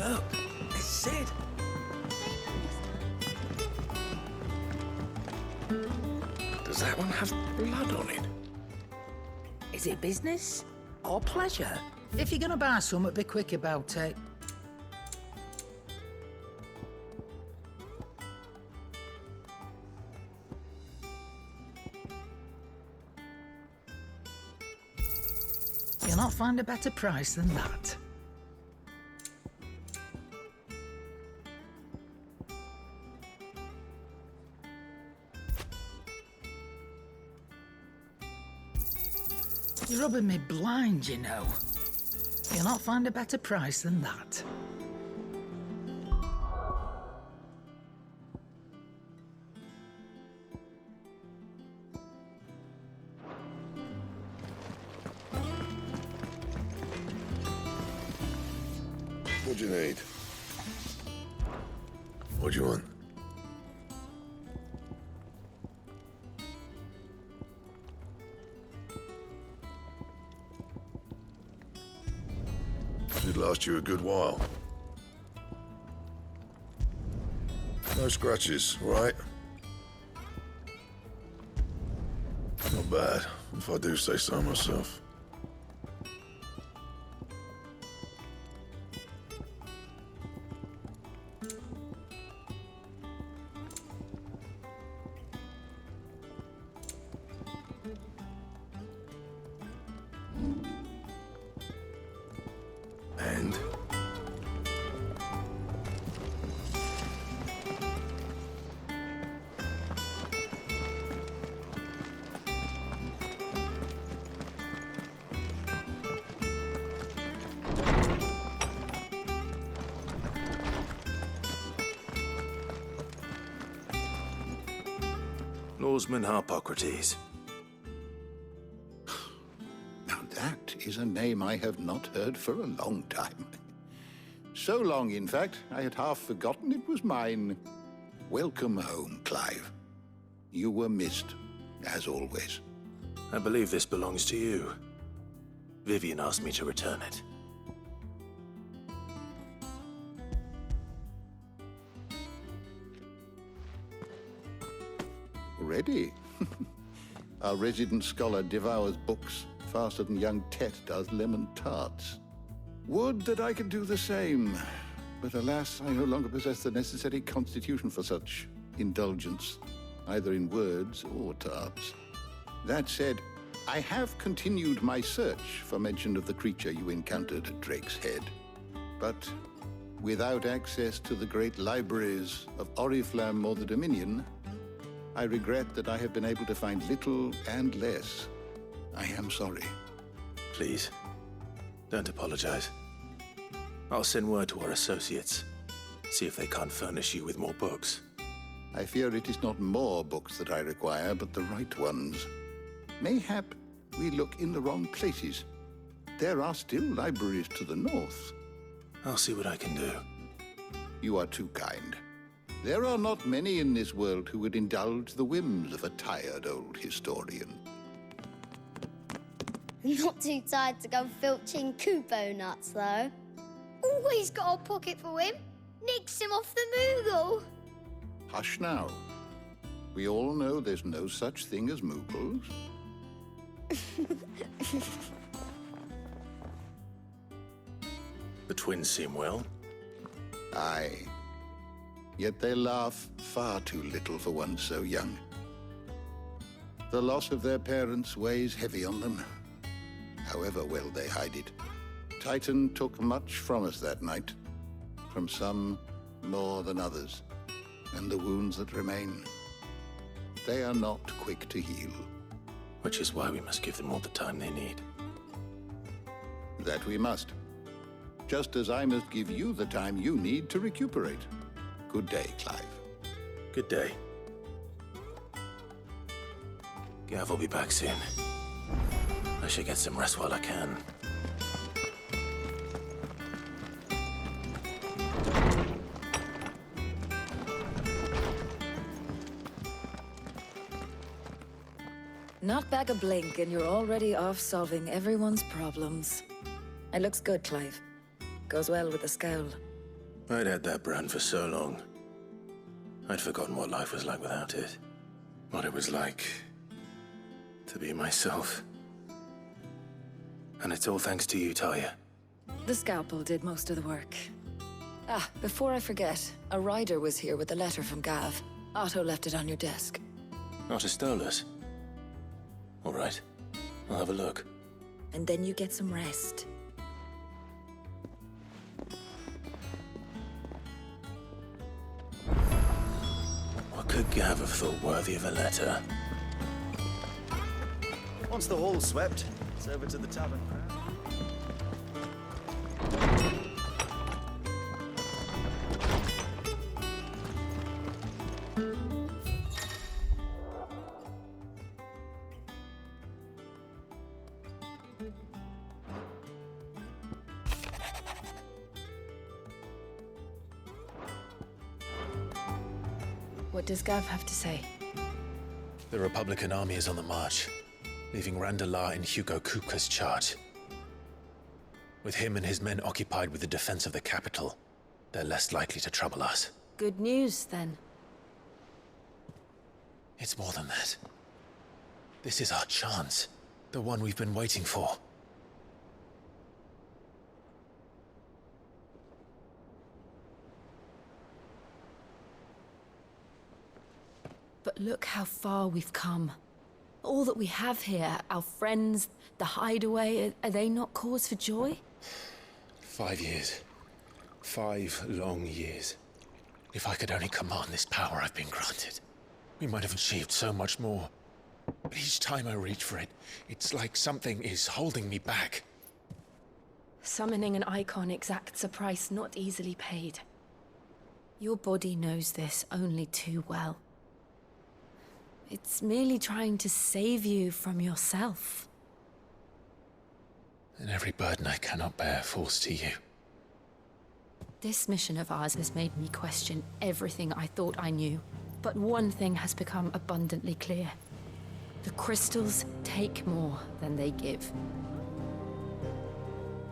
Look, it's Sid. Does that one have blood on it? Is it business or pleasure? If you're gonna buy something, be quick about it. You'll not find a better price than that. You're rubbing me blind, you know. You'll not find a better price than that. What do you need? What do you want? Should last you a good while. No scratches, right? Not bad, if I do say so myself. And? Lawsman Harpocrates. Now that is a name I have not heard for a long time. So long, in fact, I had half forgotten it was mine. Welcome home, Clive. You were missed, as always. I believe this belongs to you. Vivian asked me to return it. Ready? Our resident scholar devours books faster than young Tet does lemon tarts. Would that I could do the same, but alas, I no longer possess the necessary constitution for such indulgence, either in words or tarts. That said, I have continued my search for mention of the creature you encountered at Drake's Head, but without access to the great libraries of Oriflamme or the Dominion, I regret that I have been able to find little and less. I am sorry. Please, don't apologize. I'll send word to our associates. See if they can't furnish you with more books. I fear it is not more books that I require, but the right ones. Mayhap we look in the wrong places. There are still libraries to the north. I'll see what I can do. You are too kind. There are not many in this world who would indulge the whims of a tired old historian. Not too tired to go filching Kupo nuts, though. Always got a pocket for him. Nicks him off the Moogle. Hush now. We all know there's no such thing as Moogles. The twins seem well. Aye. Yet they laugh far too little for one so young. The loss of their parents weighs heavy on them, however well they hide it. Titan took much from us that night, from some more than others, and the wounds that remain, they are not quick to heal. Which is why we must give them all the time they need. That we must. Just as I must give you the time you need to recuperate. Good day, Clive. Good day. Gav will be back soon. I should get some rest while I can. Not back a blink and you're already off solving everyone's problems. It looks good, Clive. Goes well with the scowl. I'd had that brand for so long. I'd forgotten what life was like without it. What it was like to be myself. And it's all thanks to you, Talia. The scalpel did most of the work. Ah, before I forget, a rider was here with a letter from Gav. Otto left it on your desk. Not a stolus. All right. I'll have a look. And then you get some rest. What could Gav have thought worthy of a letter? Once the hall's swept, it's over to the tavern. What does Gav have to say? The Republican army is on the march, leaving Randalar in Hugo Kupka's charge. With him and his men occupied with the defense of the capital, they're less likely to trouble us. Good news, then. It's more than that. This is our chance. The one we've been waiting for. But look how far we've come. All that we have here, our friends, the hideaway, are they not cause for joy? 5 years. 5 long years. If I could only command this power I've been granted, we might have achieved so much more. But each time I reach for it, it's like something is holding me back. Summoning an icon exacts a price not easily paid. Your body knows this only too well. It's merely trying to save you from yourself. And every burden I cannot bear falls to you. This mission of ours has made me question everything I thought I knew. But one thing has become abundantly clear. The crystals take more than they give.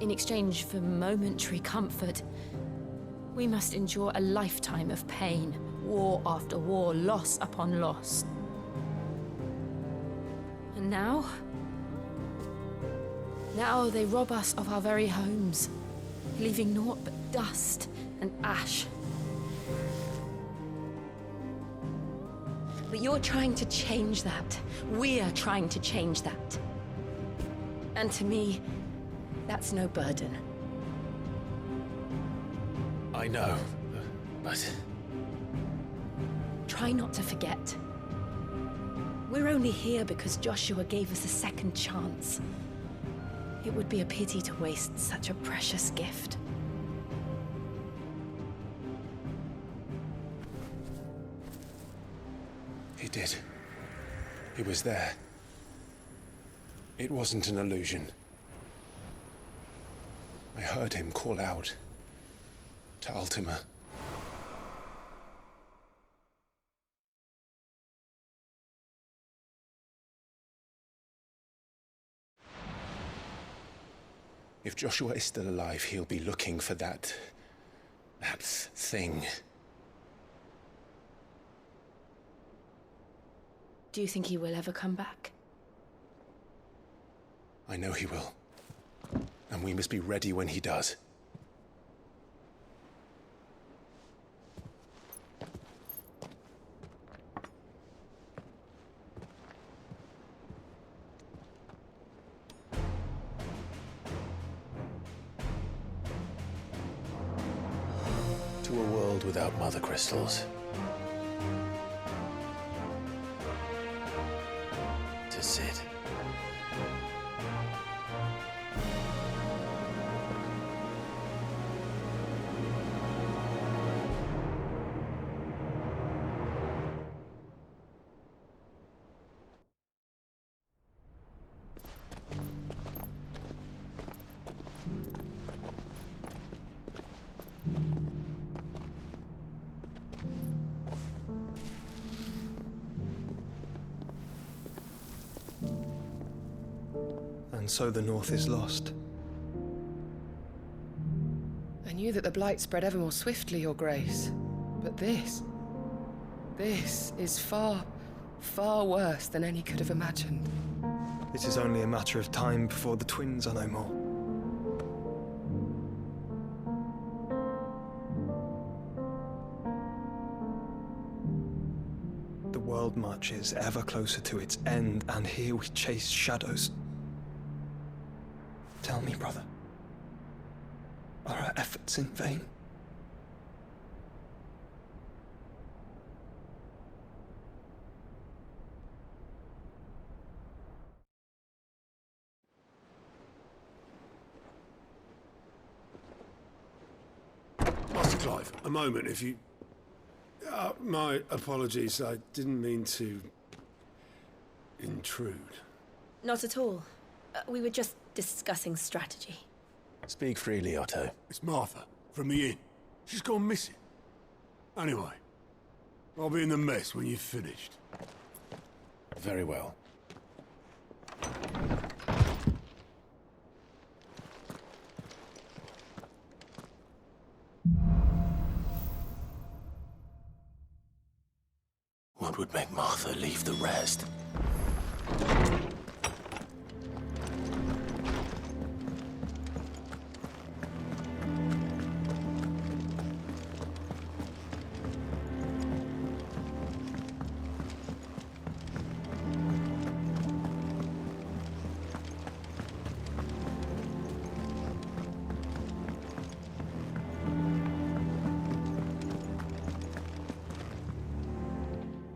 In exchange for momentary comfort, we must endure a lifetime of pain, war after war, loss upon loss. And now they rob us of our very homes, leaving naught but dust and ash. But you're trying to change that. We're trying to change that. And to me, that's no burden. I know, but... Try not to forget. We're only here because Joshua gave us a second chance. It would be a pity to waste such a precious gift. He did. He was there. It wasn't an illusion. I heard him call out to Ultima. If Joshua is still alive, he'll be looking for that thing. Do you think he will ever come back? I know he will. And we must be ready when he does. To a world without mother crystals. To Sid. And so the North is lost. And knew that the blight spread ever more swiftly, Your Grace. But this is far, far worse than any could have imagined. It is only a matter of time before the twins are no more. The world marches ever closer to its end, and here we chase shadows. Tell me, brother, are our efforts in vain? Master Clive, a moment, if you... my apologies, I didn't mean to... intrude. Not at all. We were just discussing strategy. Speak freely, Otto. It's Martha, from the inn. She's gone missing. Anyway, I'll be in the mess when you've finished. Very well. What would make Martha leave the rest?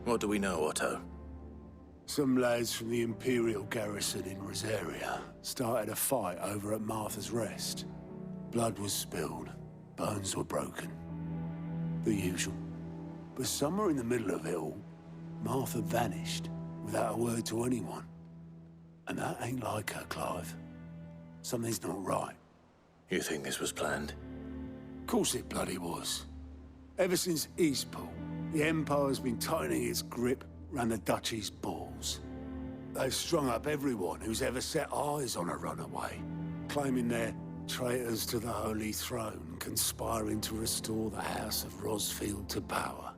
What do we know, Otto? Some lads from the Imperial garrison in Rosaria started a fight over at Martha's Rest. Blood was spilled, bones were broken. The usual. But somewhere in the middle of it all, Martha vanished without a word to anyone. And that ain't like her, Clive. Something's not right. You think this was planned? Of course it bloody was. Ever since Eastpool, the Empire's been tightening its grip round the Duchy's balls. They've strung up everyone who's ever set eyes on a runaway, claiming they're traitors to the Holy Throne, conspiring to restore the House of Rosfield to power.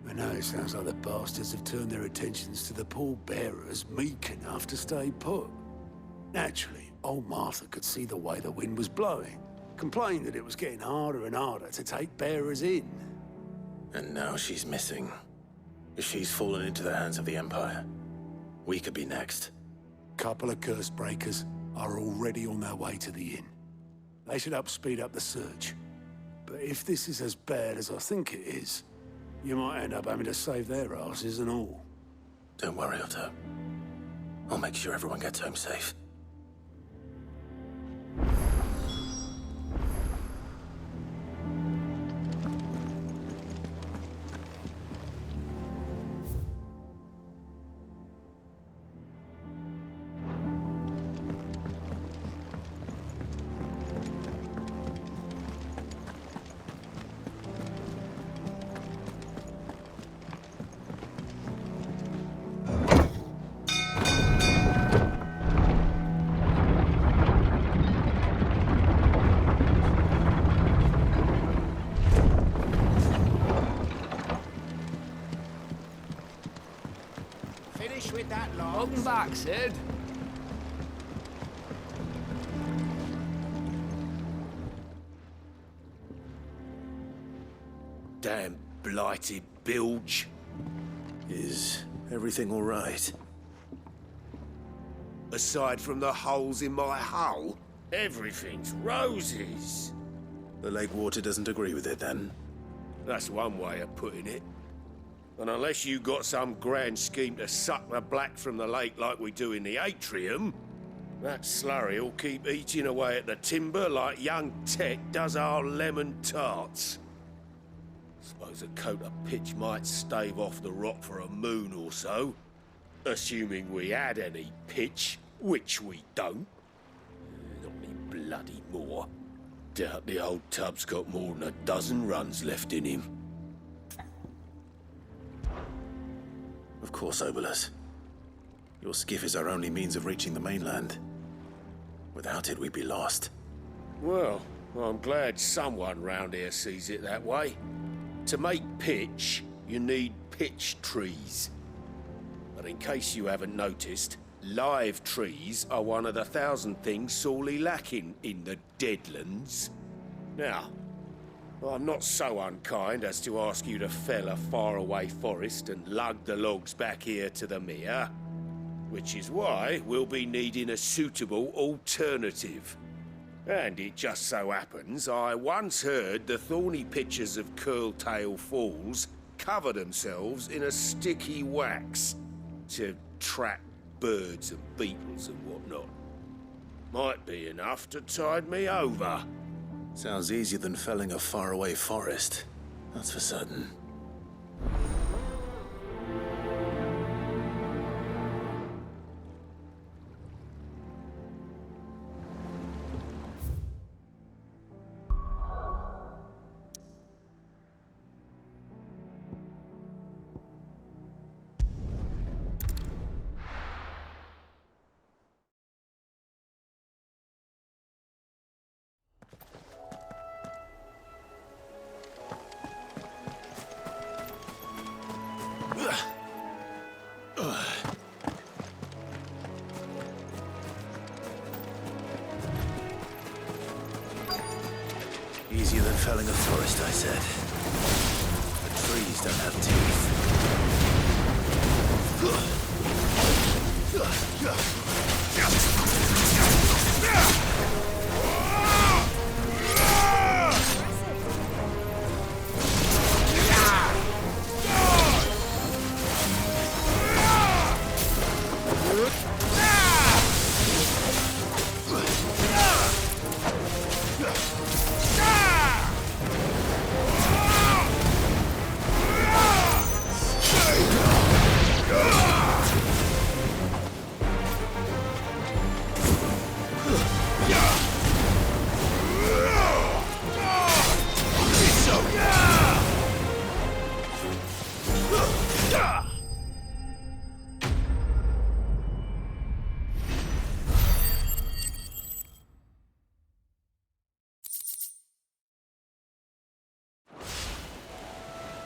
And now it sounds like the bastards have turned their attentions to the pallbearers meek enough to stay put. Naturally, old Martha could see the way the wind was blowing, complained that it was getting harder and harder to take bearers in. And now she's missing. If she's fallen into the hands of the Empire, we could be next. Couple of curse breakers are already on their way to the inn. They should help speed up the search. But if this is as bad as I think it is, you might end up having to save their asses and all. Don't worry, Otto. I'll make sure everyone gets home safe. With that lot. Welcome back, Sid. Damn blighted bilge. Is everything all right? Aside from the holes in my hull, everything's roses. The lake water doesn't agree with it, then? That's one way of putting it. And unless you got some grand scheme to suck the black from the lake like we do in the atrium, that slurry'll keep eating away at the timber like young Tech does our lemon tarts. Suppose a coat of pitch might stave off the rot for a moon or so, assuming we had any pitch, which we don't. Not any bloody more. Doubt the old tub's got more than a dozen runs left in him. Of course, Obolus. Your skiff is our only means of reaching the mainland. Without it, we'd be lost. Well, Well, I'm glad someone round here sees it that way. To make pitch, you need pitch trees. But in case you haven't noticed, live trees are one of the 1,000 things sorely lacking in the Deadlands. Now, I'm not so unkind as to ask you to fell a faraway forest and lug the logs back here to the mere, which is why we'll be needing a suitable alternative. And it just so happens I once heard the thorny pitchers of Curltail Falls cover themselves in a sticky wax to trap birds and beetles and whatnot. Might be enough to tide me over. Sounds easier than felling a faraway forest. That's for certain. Easier than felling a forest, I said. But trees don't have teeth.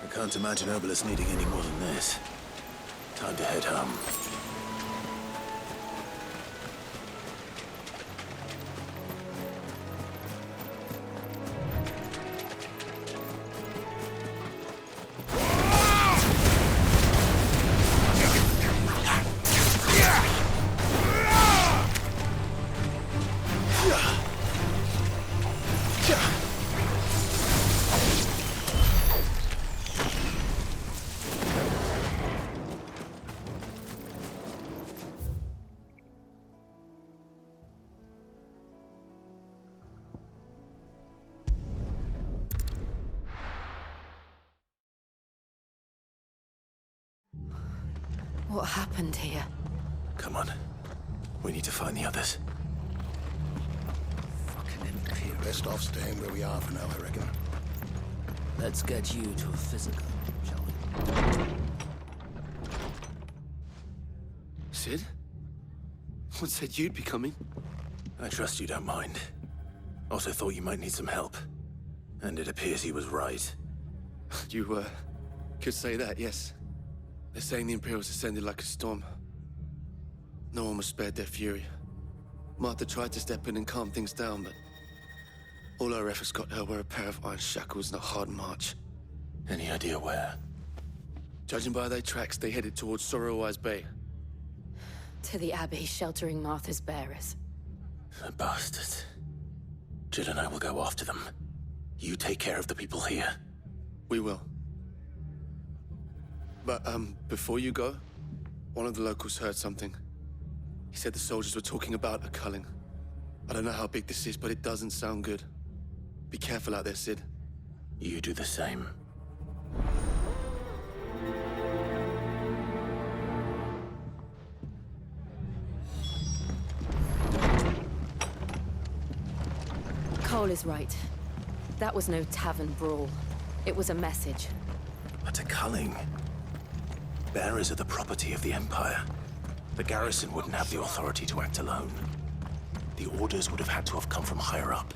I can't imagine Obelisk needing any more than this. Time to head home. What happened here? Come on. We need to find the others. Fucking Imperial. Best off staying where we are for now, I reckon. Let's get you to a physical, shall we? Sid? What said you'd be coming? I trust you don't mind. Also thought you might need some help. And it appears he was right. You, could say that, yes. They're saying the Imperials ascended like a storm. No one was spared their fury. Martha tried to step in and calm things down, but all our efforts got her were a pair of iron shackles and a hard march. Any idea where? Judging by their tracks, they headed towards Sorrowwise Bay. To the Abbey, sheltering Martha's bearers. The bastards. Jill and I will go after them. You take care of the people here. We will. But, before you go, one of the locals heard something. He said the soldiers were talking about a culling. I don't know how big this is, but it doesn't sound good. Be careful out there, Sid. You do the same. Cole is right. That was no tavern brawl. It was a message. But a culling. Bearers are the property of the Empire. The garrison wouldn't have the authority to act alone. The orders would have had to have come from higher up.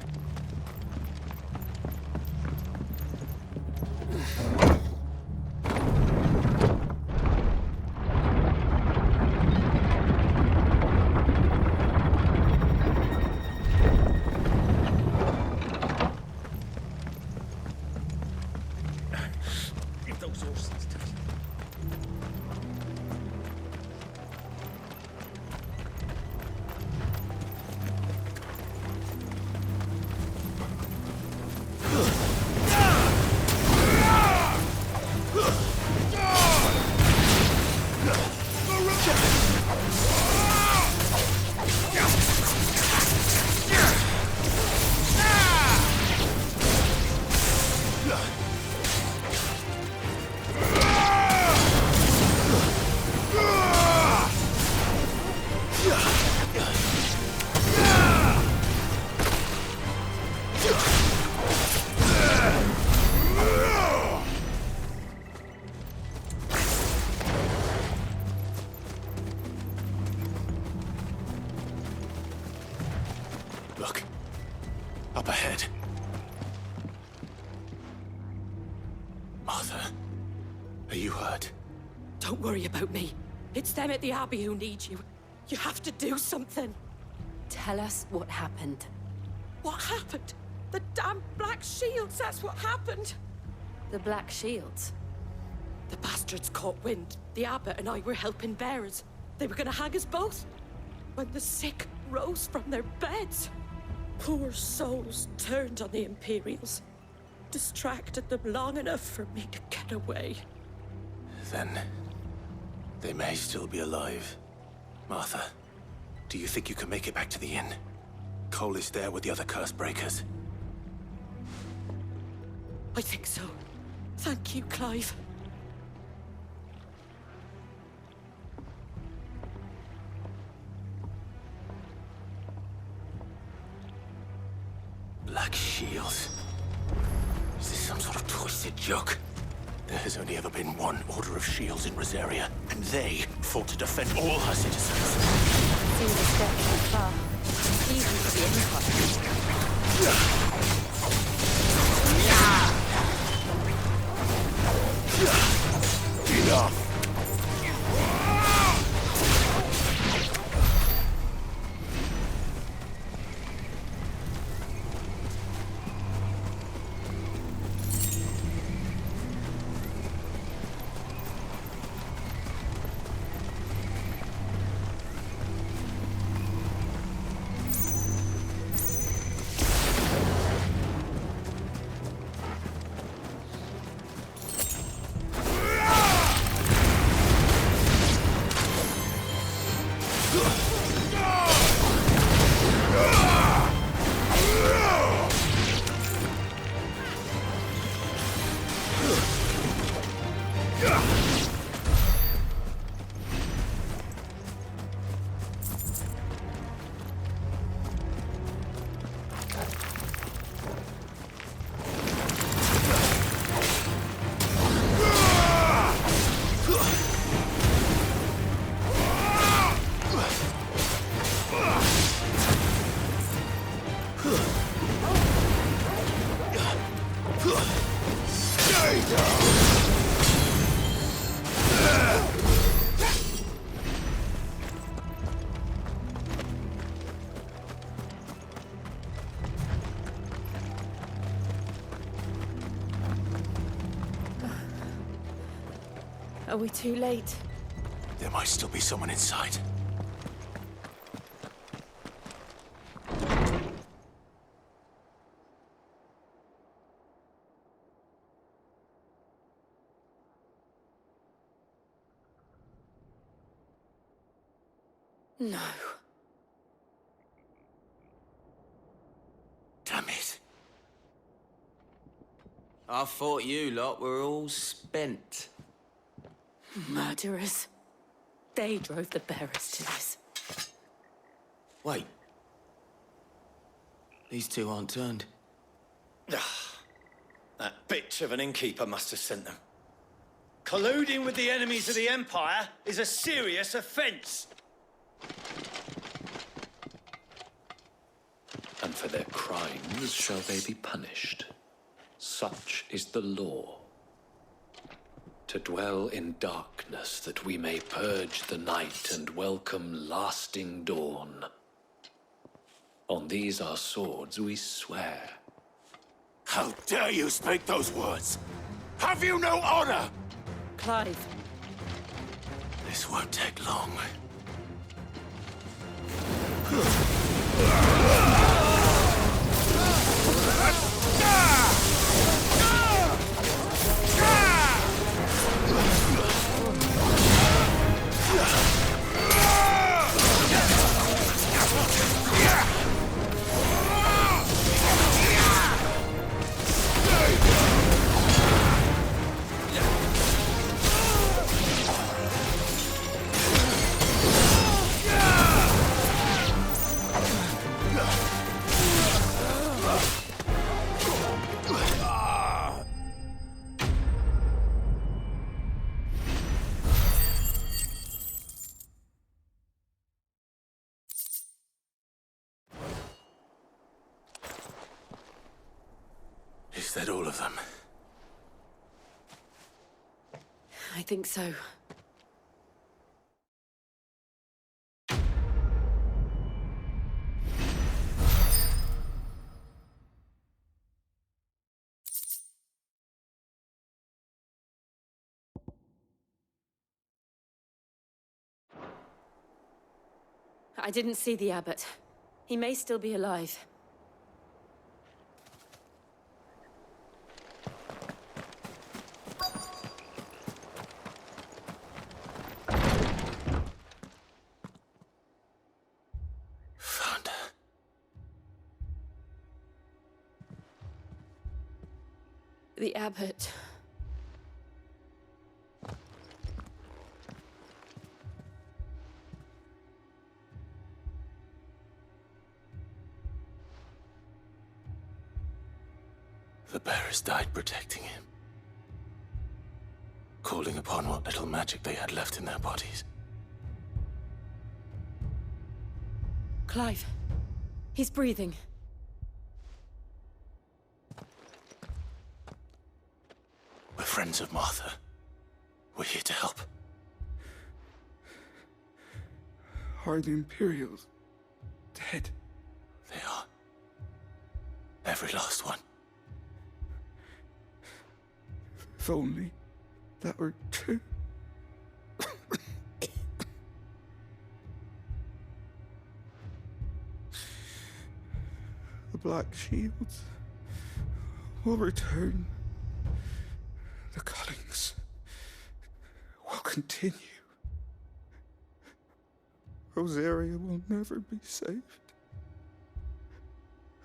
Up ahead. Martha, are you hurt? Don't worry about me. It's them at the Abbey who need you. You have to do something. Tell us what happened. What happened? The damn Black Shields, that's what happened. The Black Shields? The bastards caught wind. The abbot and I were helping bearers. They were gonna hang us both. When the sick rose from their beds, poor souls turned on the Imperials. Distracted them long enough for me to get away. Then they may still be alive. Martha, do you think you can make it back to the inn? Cole is there with the other curse breakers. I think so. Thank you, Clive. Black Shields? Is this some sort of twisted joke? There has only ever been one Order of Shields in Rosaria, and they fought to defend all her citizens. Seems a step too far. Even for the Empire. Enough! Are we too late? There might still be someone inside. No. Damn it. I thought you lot were all spent. Murderers. They drove the bearers to this. Wait. These two aren't turned. That bitch of an innkeeper must have sent them. Colluding with the enemies of the Empire is a serious offence. And for their crimes shall they be punished. Such is the law. To dwell in darkness that we may purge the night and welcome lasting dawn. On these our swords we swear. How dare you speak those words? Have you no honor? Clive. This won't take long. Is that all of them? I think so. I didn't see the abbot. He may still be alive. Found her. The abbot. The bearers died protecting him. Calling upon what little magic they had left in their bodies. Clive. He's breathing. We're friends of Martha. We're here to help. Are the Imperials dead? They are. Every last one. If only that were true. The Black Shields will return. The cuttings will continue. Rosaria will never be saved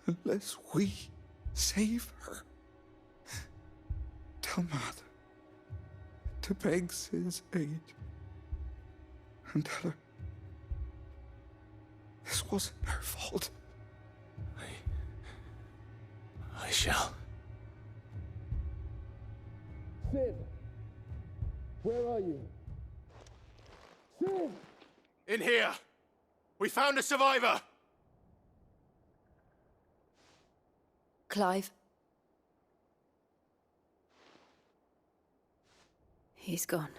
unless we save her. Tell Matt to beg his aid and tell her this wasn't her fault. I shall. Sid! Where are you? Sid! In here! We found a survivor! Clive. He's gone.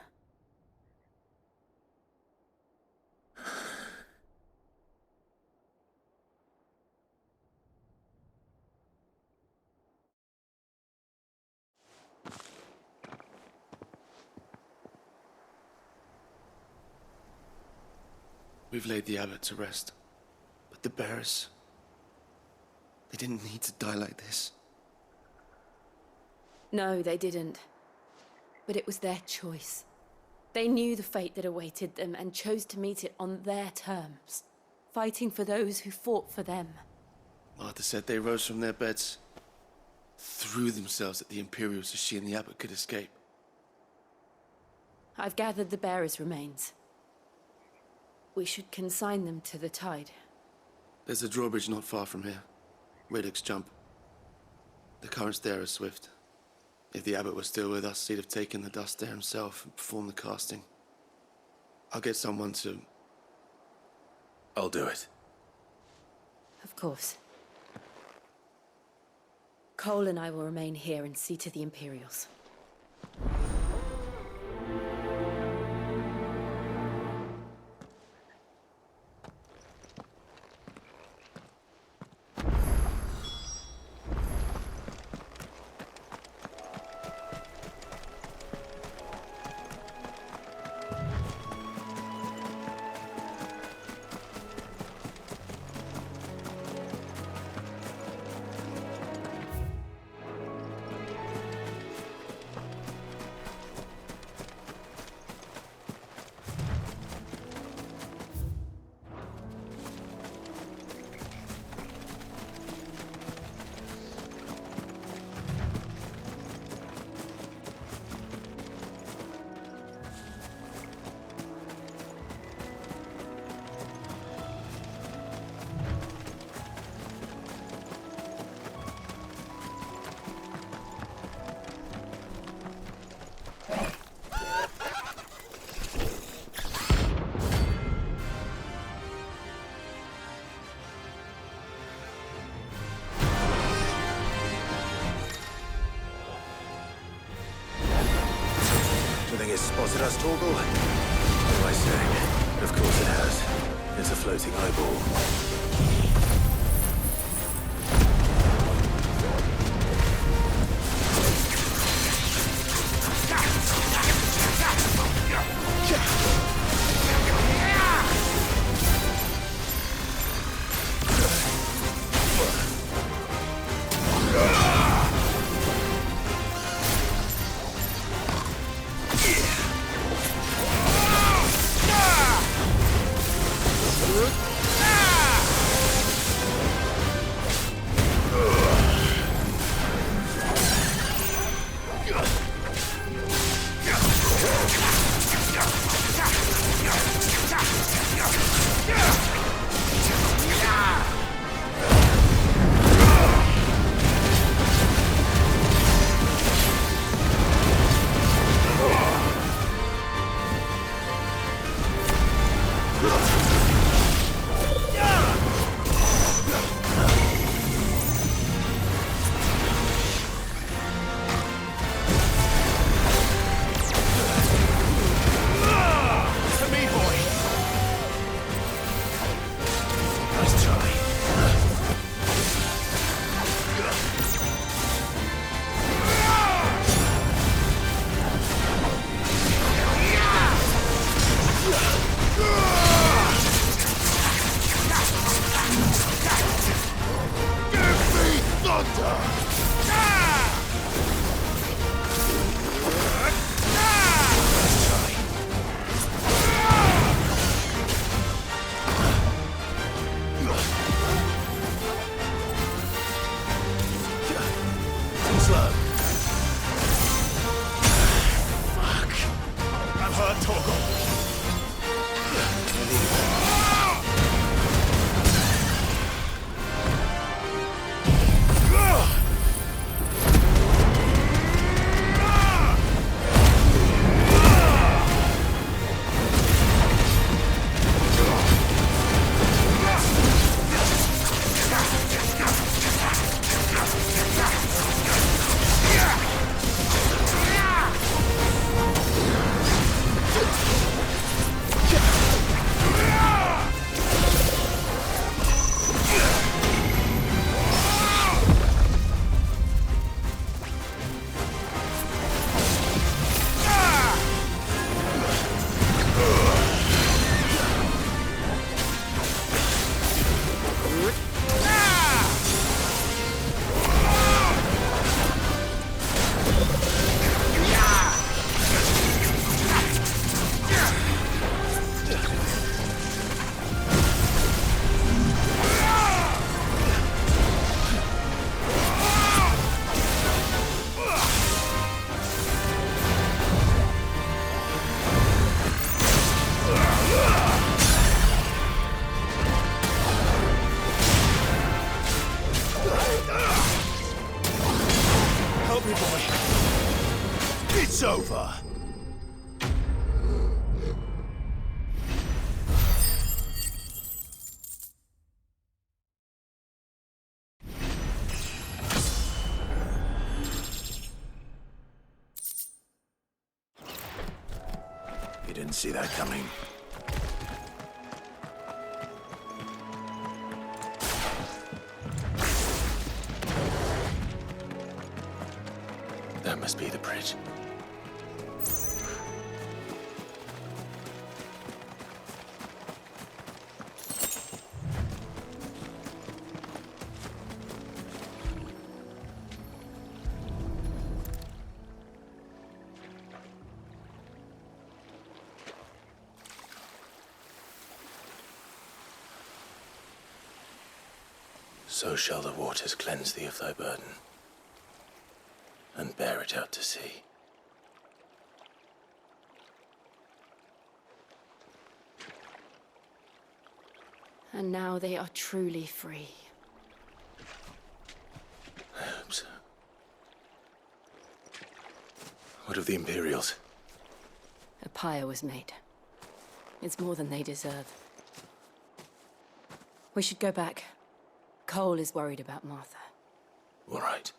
We've laid the abbot to rest. But the bearers... they didn't need to die like this. No, they didn't. But it was their choice. They knew the fate that awaited them and chose to meet it on their terms, fighting for those who fought for them. Martha said they rose from their beds, threw themselves at the Imperials so she and the abbot could escape. I've gathered the bearers' remains. We should consign them to the tide. There's a drawbridge not far from here. Radix jump. The currents there are swift. If the abbot was still with us, he'd have taken the dust there himself and performed the casting. I'll get someone to... I'll do it. Of course. Cole and I will remain here and see to the Imperials. it has, Torgal? What am I saying? Of course it has. It's a floating eyeball. It's over. You didn't see that coming. That must be the bridge. So shall the waters cleanse thee of thy burden, and bear it out to sea. And now they are truly free. I hope so. What of the Imperials? A pyre was made. It's more than they deserve. We should go back. Cole is worried about Martha. All right.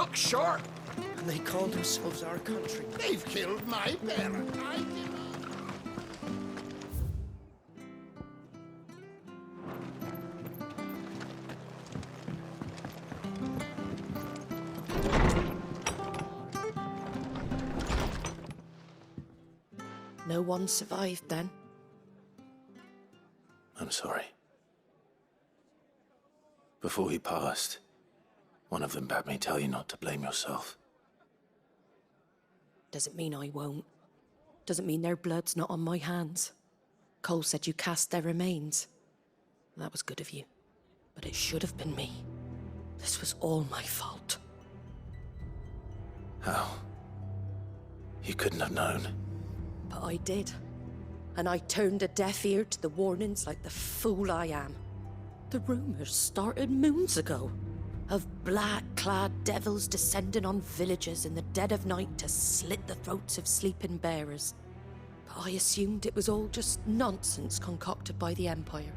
look short. And they call themselves our country. They've killed my parent. I demand. No one survived then. I'm sorry. Before he passed, one of them bade me tell you not to blame yourself. Doesn't mean I won't. Doesn't mean their blood's not on my hands. Cole said you cast their remains. That was good of you. But it should have been me. This was all my fault. How? You couldn't have known. But I did. And I turned a deaf ear to the warnings like the fool I am. The rumours started moons ago. Of black-clad devils descending on villages in the dead of night to slit the throats of sleeping bearers. But I assumed it was all just nonsense concocted by the Empire.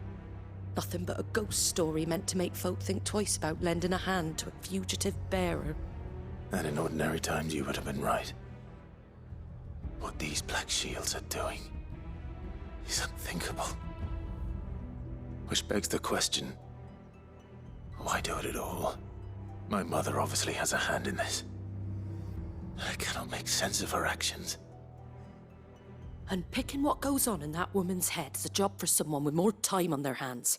Nothing but a ghost story meant to make folk think twice about lending a hand to a fugitive bearer. And in ordinary times you would have been right. What these Black Shields are doing is unthinkable. Which begs the question, why do it at all? My mother obviously has a hand in this. I cannot make sense of her actions. And picking what goes on in that woman's head is a job for someone with more time on their hands.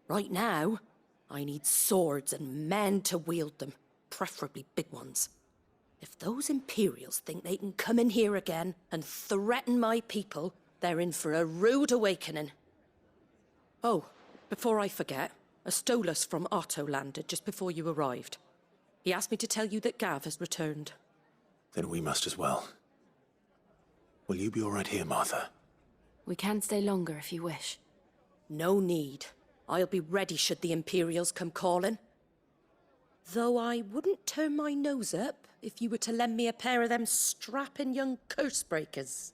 Right now, I need swords and men to wield them, preferably big ones. If those Imperials think they can come in here again and threaten my people, they're in for a rude awakening. Oh, before I forget, a Stolas from Otto landed just before you arrived. He asked me to tell you that Gav has returned. Then we must as well. Will you be all right here, Martha? We can stay longer if you wish. No need. I'll be ready should the Imperials come calling. Though I wouldn't turn my nose up if you were to lend me a pair of them strapping young curse breakers.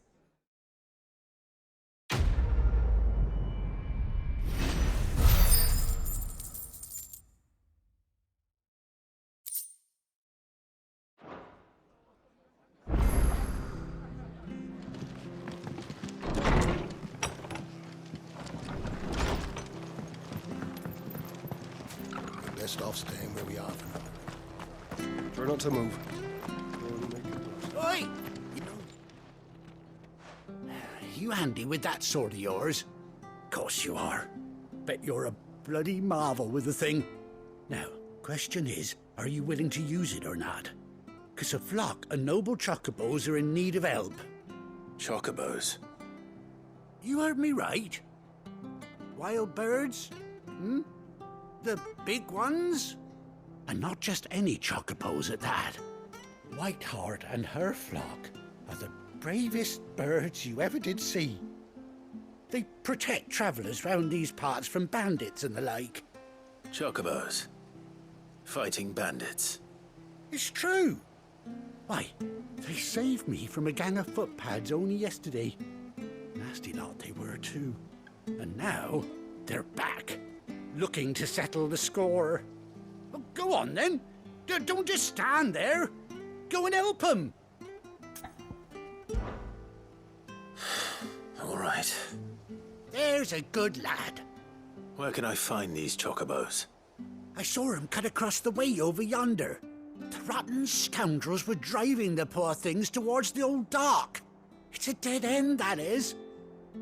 Best off staying where we are for now. Try not to move. Oi! You handy with that sword of yours? Course you are. Bet you're a bloody marvel with the thing. Now, question is, are you willing to use it or not? 'Cause a flock of noble chocobos are in need of help. Chocobos? You heard me right. Wild birds? Hmm? The big ones? And not just any chocobos at that. Whiteheart and her flock are the bravest birds you ever did see. They protect travellers round these parts from bandits and the like. Chocobos? Fighting bandits? It's true. Why, they saved me from a gang of footpads only yesterday. Nasty lot they were too. And now they're back, looking to settle the score. Oh, go on then. Don't just stand there. Go and help them. All right. There's a good lad. Where can I find these chocobos? I saw him cut across the way over yonder. The rotten scoundrels were driving the poor things towards the old dock. It's a dead end, that is.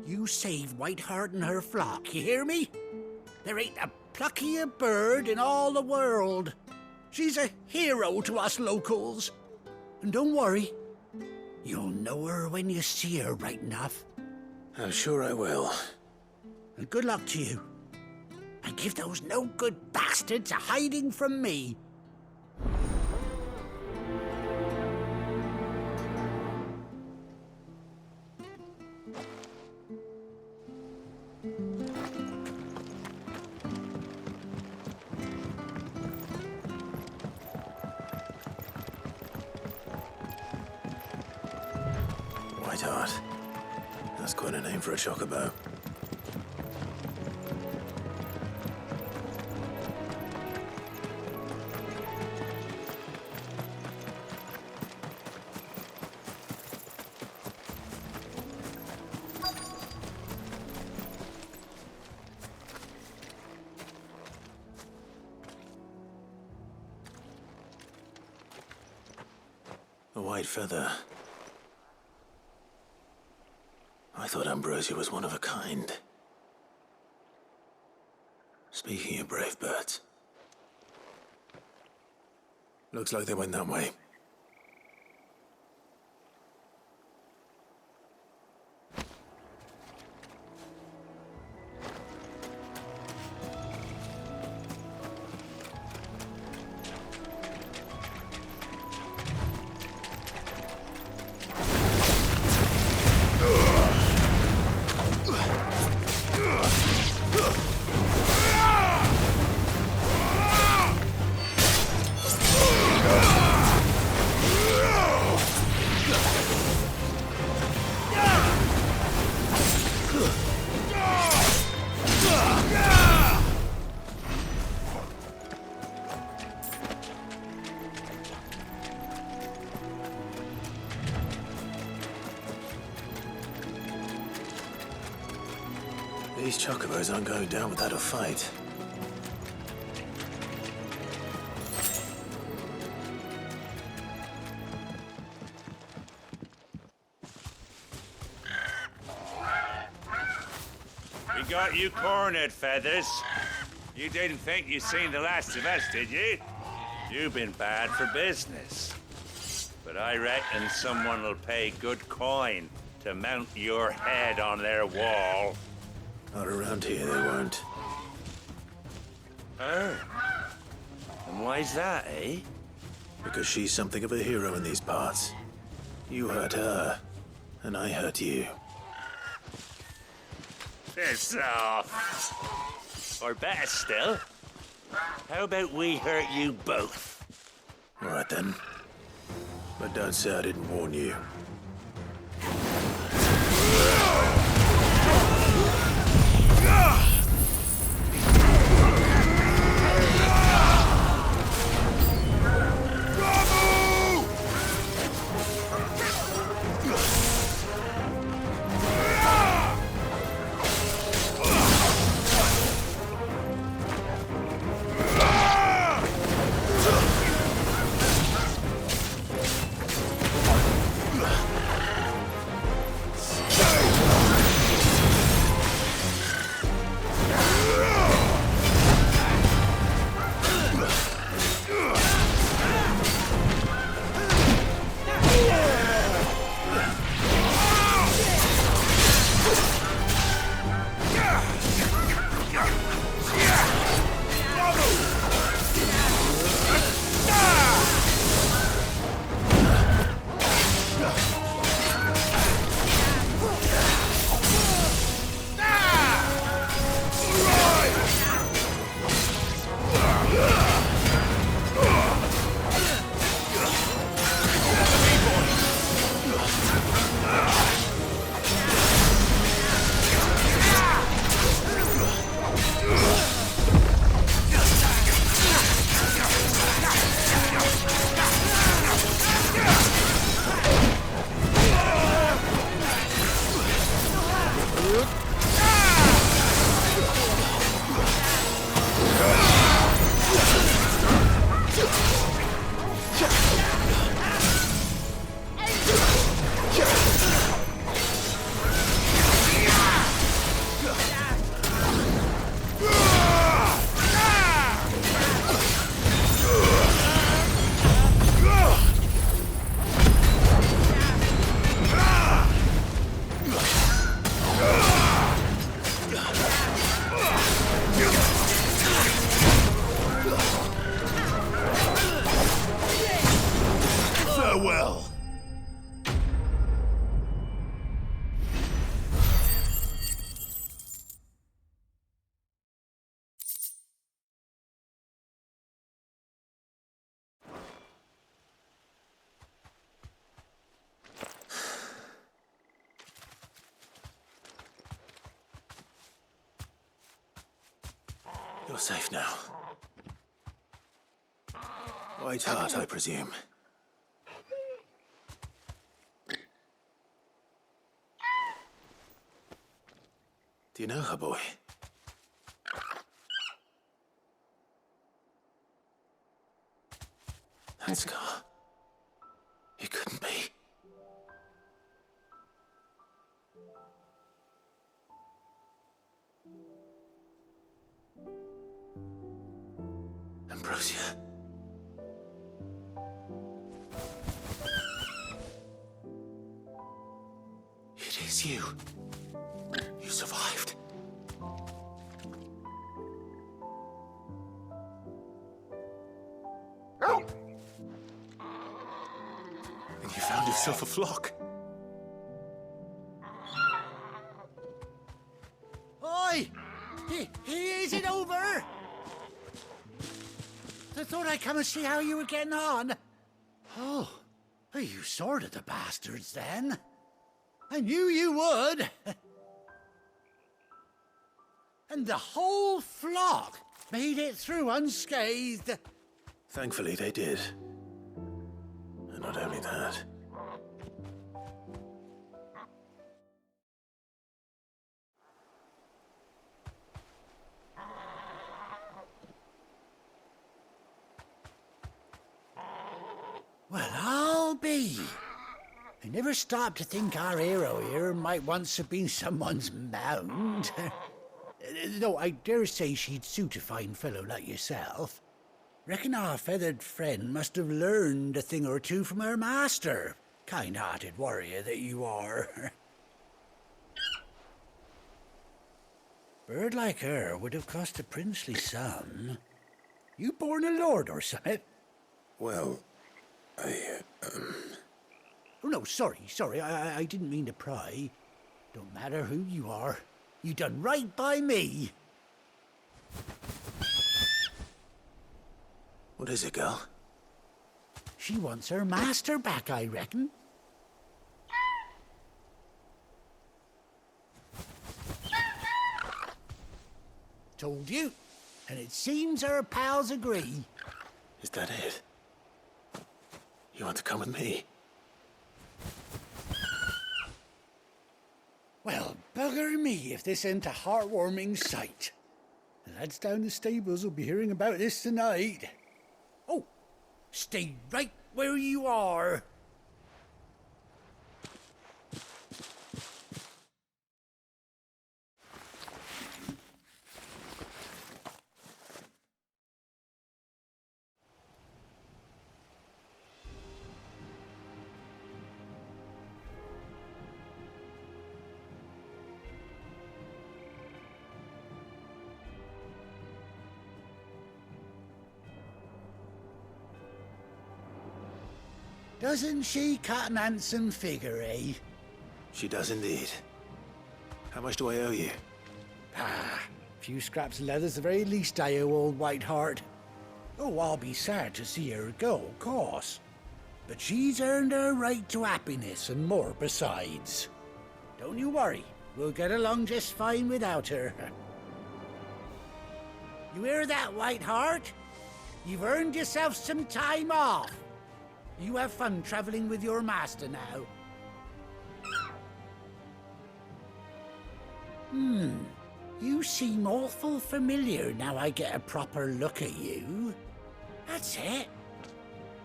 You save Whiteheart and her flock, you hear me? There ain't a pluckier bird in all the world. She's a hero to us locals. And don't worry, you'll know her when you see her right enough. I'm sure I will. And good luck to you. And give those no-good bastards a hiding from me. Whiteheart. That's quite a name for a chocobo. A white feather. I thought Ambrosia was one of a kind. Speaking of brave birds. Looks like they went that way. These chocobos aren't going down without a fight. We got you cornered, Feathers. You didn't think you'd seen the last of us, did you? You've been bad for business. But I reckon someone will pay good coin to mount your head on their wall. Not around here, they won't. Oh. And why's that, eh? Because she's something of a hero in these parts. You hurt her, and I hurt you. Piss off. Or better still, how about we hurt you both? All right then. But don't say I didn't warn you. You're safe now. White heart, I presume. Do you know her, boy? That scar. It couldn't be. Ambrosia. It is you. You survived. And you found yourself a flock. Oi! Is it over? I thought I'd come and see how you were getting on. Oh, you sorted the bastards then. I knew you would. And the whole flock made it through unscathed. Thankfully, they did. And not only that. Well, I'll be. I never stopped to think our hero here might once have been someone's mount. Though I dare say she'd suit a fine fellow like yourself. Reckon our feathered friend must have learned a thing or two from her master. Kind-hearted warrior that you are. Bird like her would have cost a princely sum. You born a lord or something? Well, Oh, no, sorry. I didn't mean to pry. Don't matter who you are. You done right by me. What is it, girl? She wants her master back, I reckon. Told you. And it seems her pals agree. Is that it? You want to come with me? Well, bugger me if this ain't a heartwarming sight. The lads down the stables will be hearing about this tonight. Oh, stay right where you are. Doesn't she cut an handsome figure, eh? She does indeed. How much do I owe you? A few scraps of leather's the very least I owe old Whiteheart. Oh, I'll be sad to see her go, of course. But she's earned her right to happiness and more besides. Don't you worry, we'll get along just fine without her. You hear that, Whiteheart? You've earned yourself some time off. You have fun traveling with your master now. You seem awful familiar now I get a proper look at you. That's it.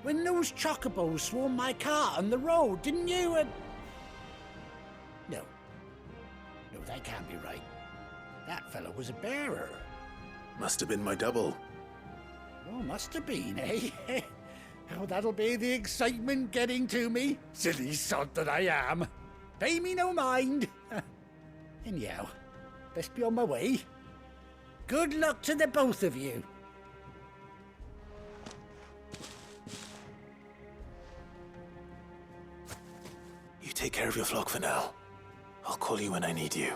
When those chocobos swarmed my cart on the road, didn't you? No, that can't be right. That fellow was a bearer. Must have been my double. Oh, must have been, eh? Oh, that'll be the excitement getting to me. Silly sod that I am. Pay me no mind. Anyhow, best be on my way. Good luck to the both of you. You take care of your flock for now. I'll call you when I need you.